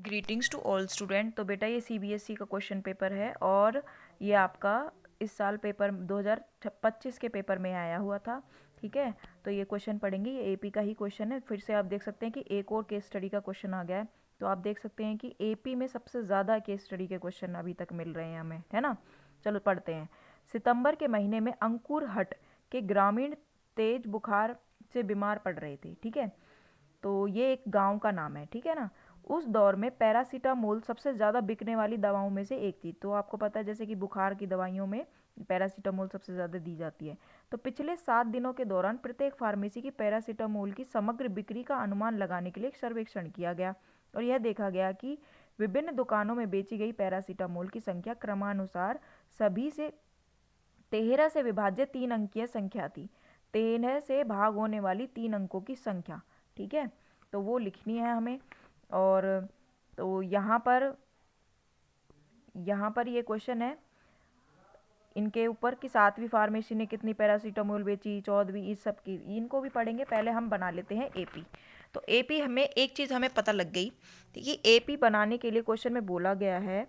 Greetings to all student. तो बेटा ये सीबीएसई का क्वेश्चन पेपर है और ये आपका इस साल पेपर 2025 के पेपर में आया हुआ था। ठीक है, तो ये क्वेश्चन पढ़ेंगे, ये एपी का ही क्वेश्चन है। फिर से आप देख सकते हैं कि एक और केस स्टडी का क्वेश्चन आ गया है। तो आप देख सकते हैं कि एपी में सबसे ज़्यादा केस स्टडी के क्वेश्चन अभी तक मिल रहे हैं हमें, है ना। चलो पढ़ते हैं। सितंबर के महीने में अंकुर हट के ग्रामीण तेज बुखार से बीमार पड़ रहे थे। ठीक है, तो ये एक गांव का नाम है, ठीक है ना। उस दौर में पैरासीटामोल सबसे ज़्यादा बिकने वाली दवाओं में से एक थी। तो आपको पता है जैसे कि बुखार की दवाइयों में पैरासीटामोल सबसे ज़्यादा दी जाती है। तो पिछले 7 दिनों के दौरान प्रत्येक फार्मेसी की पैरासीटामोल की समग्र बिक्री का अनुमान लगाने के लिए एक सर्वेक्षण किया गया और यह देखा गया कि विभिन्न दुकानों में बेची गई पैरासीटामोल की संख्या क्रमानुसार सभी से 13 से विभाज्य 3 अंकीय संख्या थी। 13 से भाग होने वाली 3 अंकों की संख्या, ठीक है, तो वो लिखनी है हमें। और तो यहाँ पर ये क्वेश्चन है इनके ऊपर कि 7वीं फार्मेसी ने कितनी पैरासीटामोल बेची, 14वीं, इस सब की इनको भी पढ़ेंगे। पहले हम बना लेते हैं एपी। तो एपी हमें एक चीज़ हमें पता लग गई कि एपी बनाने के लिए क्वेश्चन में बोला गया है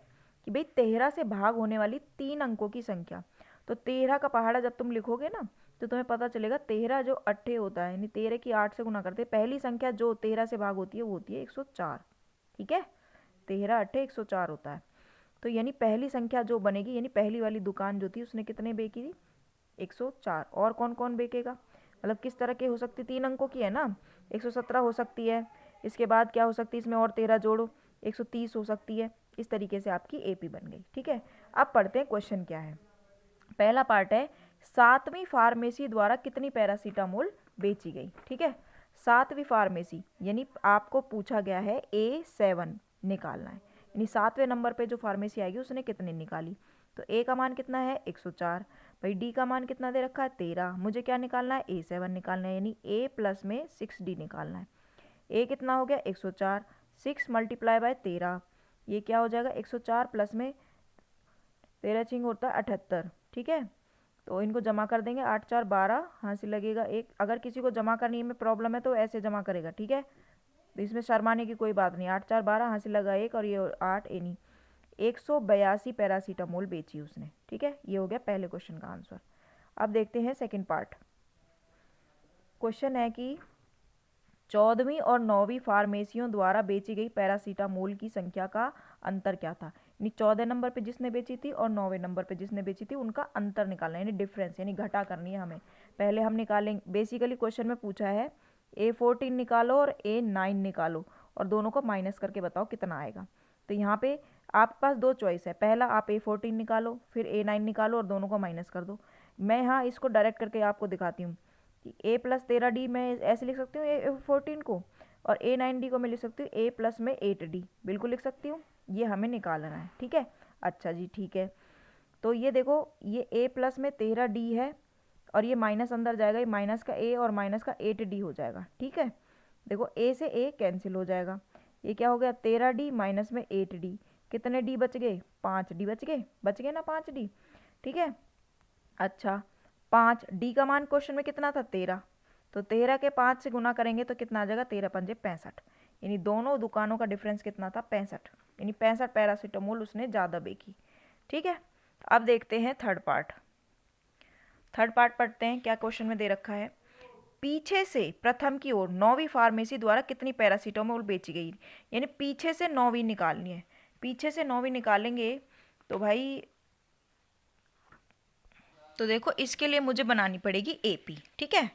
कि भाई 13 से भाग होने वाली 3 अंकों की संख्या। तो 13 का पहाड़ा जब तुम लिखोगे ना तो तुम्हें पता चलेगा 13 जो 8 होता है, यानी 13 की 8 से गुना करते हैं। पहली संख्या जो 13 से भाग होती है वो होती है 104। ठीक है, 13 8 104 होता है। तो यानी पहली संख्या जो बनेगी, यानी पहली वाली दुकान जो थी उसने कितने बेची थी, 104। और कौन कौन बेचेगा, मतलब किस तरह के हो सकती, 3 अंकों की है ना, 117 हो सकती है। इसके बाद क्या हो सकती है, इसमें और 13 जोड़ो, 130 हो सकती है। इस तरीके से आपकी एपी बन गई। ठीक है, अब पढ़ते हैं क्वेश्चन क्या है। पहला पार्ट है 7वीं फार्मेसी द्वारा कितनी पैरासीटामोल बेची गई। ठीक है, 7वीं फार्मेसी यानी आपको पूछा गया है A7 निकालना है, यानी 7वें नंबर पे जो फार्मेसी आएगी उसने कितनी निकाली। तो ए का मान कितना है 104, भाई डी का मान कितना दे रखा है 13, मुझे क्या निकालना है A7 निकालना है, यानी ए प्लस में 6D निकालना है। ए कितना हो गया 104, 6 मल्टीप्लाई बाय 13, ये क्या हो जाएगा 104 प्लस में 13 छिंग होता है 78। ठीक है, तो इनको जमा कर देंगे, 8 4 12, हाँ से लगेगा एक। अगर किसी को जमा करने में प्रॉब्लम है तो ऐसे जमा करेगा, ठीक है, तो इसमें शर्माने की कोई बात नहीं। 8 4 12, हाँ से लगा एक और ये 8 एनी 182 पैरासीटामोल बेची उसने। ठीक है, ये हो गया पहले क्वेश्चन का आंसर। अब देखते हैं सेकंड पार्ट। क्वेश्चन है कि 14वीं और 9वीं फार्मेसियों द्वारा बेची गई पैरासीटामोल की संख्या का अंतर क्या था। यानी 14 नंबर पे जिसने बेची थी और 9वें नंबर पे जिसने बेची थी उनका अंतर निकालना है, यानी डिफरेंस, यानी घटा करनी है हमें। पहले हम निकालेंगे, बेसिकली क्वेश्चन में पूछा है A14 निकालो और A9 निकालो और दोनों को माइनस करके बताओ कितना आएगा। तो यहाँ पे आपके पास 2 चॉइस है, पहला आप A14 निकालो फिर A9 निकालो और दोनों को माइनस कर दो। मैं यहाँ इसको डायरेक्ट करके आपको दिखाती हूँ कि A+13D मैं ऐसे लिख सकती हूँ A14 को, और A9D को मैं लिख सकती हूँ A प्लस में 8D, बिल्कुल लिख सकती हूँ। ये हमें निकालना है, ठीक है। अच्छा जी, ठीक है, तो ये देखो ये A प्लस में 13D है और ये माइनस अंदर जाएगा, ये माइनस का A और माइनस का 8D हो जाएगा। ठीक है, देखो A से A कैंसिल हो जाएगा, ये क्या हो गया 13D माइनस में 8D, कितने D बच गए, 5D बच गए ना 5D। ठीक है, अच्छा 5D का मान क्वेश्चन में कितना था 13, तो 13 के 5 से गुना करेंगे तो कितना आ जाएगा 13 पंजे 65, यानी दोनों दुकानों का डिफरेंस कितना था 65, यानी 65 पैरासीटामोल उसने ज़्यादा बेची। ठीक है, अब देखते हैं थर्ड पार्ट पढ़ते हैं। क्या क्वेश्चन में दे रखा है, पीछे से प्रथम की ओर 9वीं फार्मेसी द्वारा कितनी पैरासीटामोल बेची गई, यानी पीछे से 9वीं निकालनी है। पीछे से 9वीं निकालेंगे तो भाई, तो देखो इसके लिए मुझे बनानी पड़ेगी एपी। ठीक है,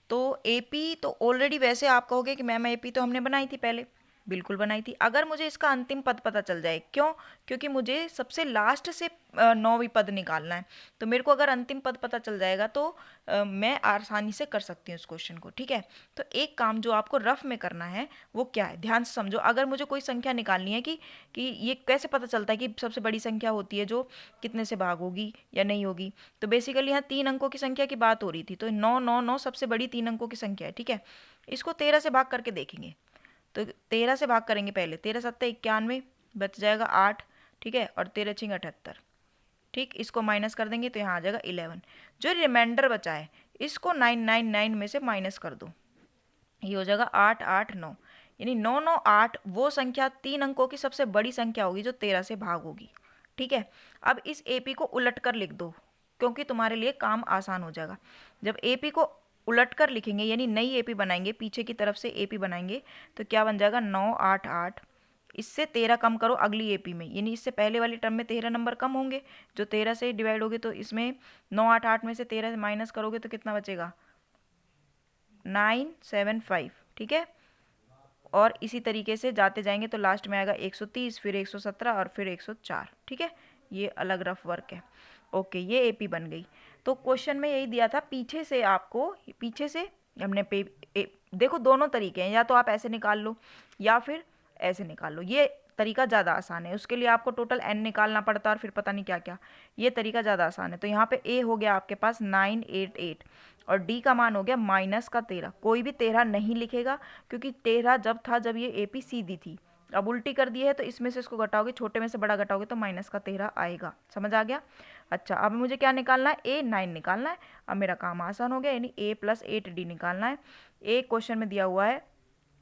तो एपी तो ऑलरेडी वैसे आप कहोगे कि मैम एपी तो हमने बनाई थी पहले, बिल्कुल बनाई थी। अगर मुझे इसका अंतिम पद पता चल जाए, क्यों, क्योंकि मुझे सबसे लास्ट से 9वीं पद निकालना है, तो मेरे को अगर अंतिम पद पता चल जाएगा तो मैं आसानी से कर सकती हूँ इस क्वेश्चन को। ठीक है, तो एक काम जो आपको रफ में करना है वो क्या है, ध्यान से समझो। अगर मुझे कोई संख्या निकालनी है कि ये कैसे पता चलता है कि सबसे बड़ी संख्या होती है जो कितने से भाग होगी या नहीं होगी, तो बेसिकली यहाँ 3 अंकों की संख्या की बात हो रही थी, तो 9 9 9 सबसे बड़ी 3 अंकों की संख्या है। ठीक है, इसको 13 से भाग करके देखेंगे, तो 13 से भाग करेंगे पहले, 13 7 91 बच जाएगा 8। ठीक है, और 13 छिंग 78। ठीक, इसको माइनस कर देंगे तो यहाँ आ जाएगा 11। जो रिमाइंडर बचा है इसको 999 में से माइनस कर दो, ये हो जाएगा 8 8 9, यानी 9 9 8 वो संख्या 3 अंकों की सबसे बड़ी संख्या होगी जो 13 से भाग होगी। ठीक है, अब इस AP को उलट कर लिख दो क्योंकि तुम्हारे लिए काम आसान हो जाएगा। जब AP को उलट कर लिखेंगे यानी नई AP बनाएंगे, पीछे की तरफ से AP बनाएंगे, तो क्या बन जाएगा 9 8 8, इससे 13 कम करो अगली AP में, यानी इससे पहले वाली टर्म में 13 नंबर कम होंगे जो 13 से डिवाइड होगे, तो इसमें 9 8 8 में से 13 माइनस करोगे तो कितना बचेगा 975। ठीक है, और इसी तरीके से जाते जाएंगे तो लास्ट में आएगा 130, फिर 117 और फिर 104। ठीक है, ये अलग रफ वर्क है। ओके, ये AP बन गई। तो क्वेश्चन में यही दिया था, पीछे से आपको, पीछे से हमने देखो दोनों तरीके हैं, या तो आप ऐसे निकाल लो या फिर ऐसे निकाल लो, ये तरीका ज़्यादा आसान है। उसके लिए आपको टोटल n निकालना पड़ता है और फिर पता नहीं क्या क्या, ये तरीका ज़्यादा आसान है। तो यहाँ पे A हो गया आपके पास 988 और D का मान हो गया माइनस का 13। कोई भी 13 नहीं लिखेगा क्योंकि 13 जब था जब ये AP सीधी थी, अब उल्टी कर दी है तो इसमें से इसको घटाओगे, छोटे में से बड़ा घटाओगे तो माइनस का 13 आएगा। समझ आ गया? अच्छा, अब मुझे क्या निकालना है, A9 निकालना है। अब मेरा काम आसान हो गया, यानी A + 8D निकालना है। एक क्वेश्चन में दिया हुआ है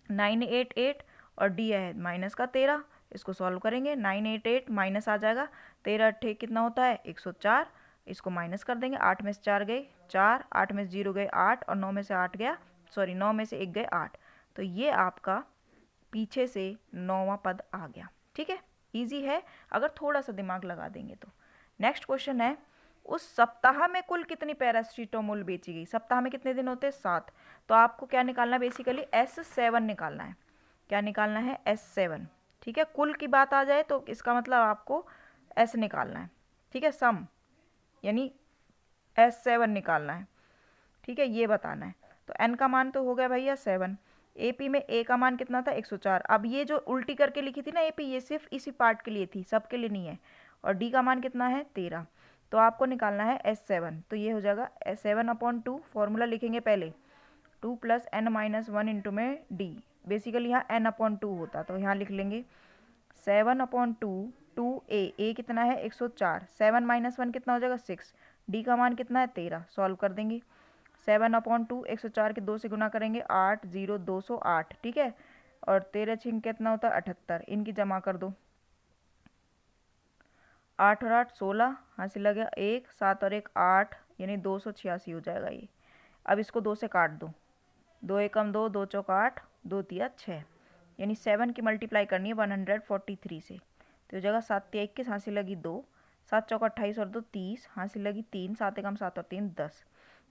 988 और D है माइनस का 13, इसको सॉल्व करेंगे। 988 माइनस आ जाएगा 13 अट्ठे कितना होता है 104, इसको माइनस कर देंगे, 8 में से 4 गए 4, 8 में से 0 गए 8 और 9 में से 8 गया, सॉरी 9 में से 1 गए 8, तो ये आपका पीछे से 9वां पद आ गया। ठीक है, इजी है अगर थोड़ा सा दिमाग लगा देंगे तो। नेक्स्ट क्वेश्चन है, उस सप्ताह में कुल कितनी पैरासीटामोल बेची गई? सप्ताह में कितने दिन होते हैं 7, तो आपको क्या निकालना है बेसिकली S7 निकालना है। क्या निकालना है S7। ठीक है, कुल की बात आ जाए तो इसका मतलब आपको S निकालना है। ठीक है, सम यानी S7 निकालना है। ठीक है, ये बताना है। तो n का मान तो हो गया भैया 7, AP में A का मान कितना था 104। अब ये जो उल्टी करके लिखी थी ना AP, ये सिर्फ इसी पार्ट के लिए थी, सबके लिए नहीं है। और D का मान कितना है 13, तो आपको निकालना है S7। तो ये हो जाएगा S7/2, फॉर्मूला लिखेंगे पहले 2 + n-1 इंटू में D, बेसिकली यहाँ n/2 होता, तो यहाँ लिख लेंगे 7/2 2A, A कितना है 104, 7 - 1 कितना हो जाएगा 6, D का मान कितना है 13, सॉल्व कर देंगे। 7/2 104 के 2 से गुना करेंगे 8 0 208। ठीक है, और 13 छिंग कितना होता है 78, इनकी जमा कर दो, 8 और 8 16, हासिल लग गया 1, 7 और 1 8, यानी 286 हो जाएगा ये। अब इसको 2 से काट दो, 2 एकम 2, 2 चौक 8, 2 तिया 6, यानी 7 की मल्टीप्लाई करनी है 143 से, तो हो जाएगा 7 तिया 21, हासिल लगी 2, 7 चौक 28 और 2 30, हासिल लगी 3, 7 एकम 7 और 3 10,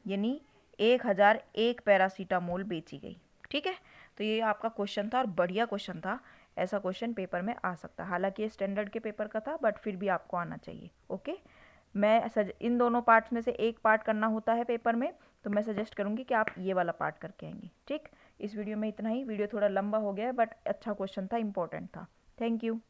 यानी 1001 पैरासीटामोल बेची गई। ठीक है, तो ये आपका क्वेश्चन था और बढ़िया क्वेश्चन था, ऐसा क्वेश्चन पेपर में आ सकता है। हालांकि ये स्टैंडर्ड के पेपर का था बट फिर भी आपको आना चाहिए। ओके, मैं इन दोनों पार्ट्स में से एक पार्ट करना होता है पेपर में, तो मैं सजेस्ट करूँगी कि आप ये वाला पार्ट करके आएंगे। ठीक, इस वीडियो में इतना ही। वीडियो थोड़ा लंबा हो गया है बट अच्छा क्वेश्चन था, इंपॉर्टेंट था। Thank you.